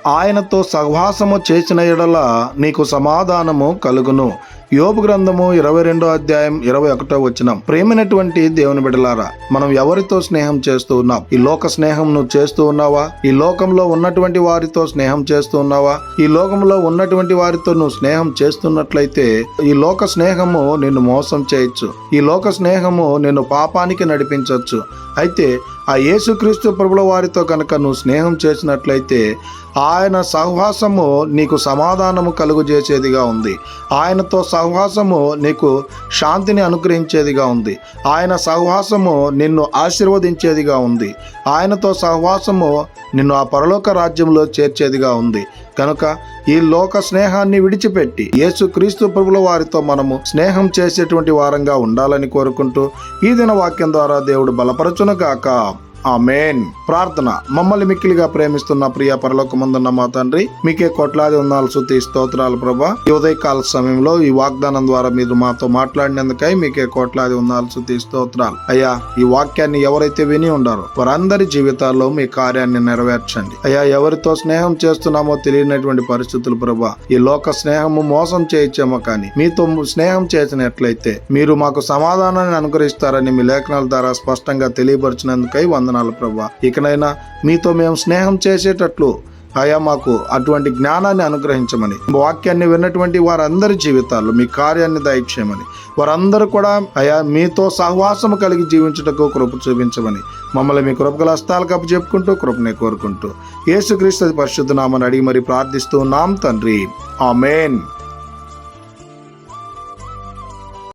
ఆయనతో సహవాసము చేసిన ఎడల నీకు సమాధానము కలుగును. యోబు గ్రంథము 22వ అధ్యాయం 21వ వచనం. ప్రేమైనటువంటి దేవుని బిడ్డలారా, మనం ఎవరితో స్నేహం చేస్తూ ఉన్నాం? ఈ లోక స్నేహం నువ్వు చేస్తూ ఉన్నావా? ఈ లోకంలో ఉన్నటువంటి వారితో స్నేహం చేస్తూ ఉన్నావా? ఈ లోకంలో ఉన్నటువంటి వారితో నువ్వు స్నేహం చేస్తున్నట్లయితే ఈ లోక స్నేహము నిన్ను మోసం చేయొచ్చు. ఈ లోక స్నేహము నిన్ను పాపానికి నడిపించవచ్చు. అయితే ఆ యేసుక్రీస్తు ప్రభుల వారితో కనుక నువ్వు స్నేహం చేసినట్లయితే ఆయన సహవాసము నీకు సమాధానము కలుగజేసేదిగా ఉంది. ఆయనతో సహవాసము నీకు శాంతిని అనుగ్రహించేదిగా ఉంది. ఆయన సహవాసము నిన్ను ఆశీర్వదించేదిగా ఉంది. ఆయనతో సహవాసము నిన్ను ఆ పరలోక రాజ్యంలో చేర్చేదిగా ఉంది. కనుక ఈ లోక స్నేహాన్ని విడిచిపెట్టి యేసుక్రీస్తు ప్రభుల వారితో మనము స్నేహం చేసేటువంటి వారంగా ఉండాలని కోరుకుంటూ ఈ దిన వాక్యం ద్వారా దేవుడు బలపరచును గాక. ఆమేన్. ప్రార్థన. మమ్మల్ని మిక్కిలిగా ప్రేమిస్తున్న ప్రియ పరలోకమందున్న మా తండ్రి, మీకే కోట్లాది వందనాలు, స్తుతి స్తోత్రాలు ప్రభా. ఈ ఉదయకాల సమయంలో ఈ వాగ్దానం ద్వారా మీరు మాతో మాట్లాడినందుకై మీకే కోట్లాది వందనాలు, స్తుతి స్తోత్రాలు. అయ్యా, ఈ వాక్యాన్ని ఎవరైతే విని ఉండారో వారందరి జీవితాల్లో మీ కార్యాన్ని నెరవేర్చండి. అయ్యా, ఎవరితో స్నేహం చేస్తున్నామో తెలియనటువంటి పరిస్థితులు ప్రభా. ఈ లోక స్నేహము మోసం చేయొచ్చేమో, కానీ మీతో స్నేహం చేసినట్లయితే మీరు మాకు సమాధానాన్ని అనుగ్రహిస్తారని మీ లేఖనాల ద్వారా స్పష్టంగా తెలియపరిచినందుకై వందనాలు ప్రభా. ఇకనైనా మీతో మేము స్నేహం చేసేటట్లు అయా మాకు అటువంటి జ్ఞానాన్ని అనుగ్రహించమని, వాక్యాన్ని విన్నటువంటి వారందరి జీవితాల్లో మీ కార్యాన్ని దయచేయమని, వారందరూ కూడా అయా మీతో సహవాసము కలిగి జీవించుటకు కృప చూపించమని మమ్మల్ని మీ కృపగల హస్తాలకు అప్పచెప్పుకుంటూ కృపనే కోరుకుంటూ యేసుక్రీస్తు పరిశుద్ధ నామమున అడిగి మరి ప్రార్థిస్తూ ఉన్నాం తండ్రి. ఆమేన్.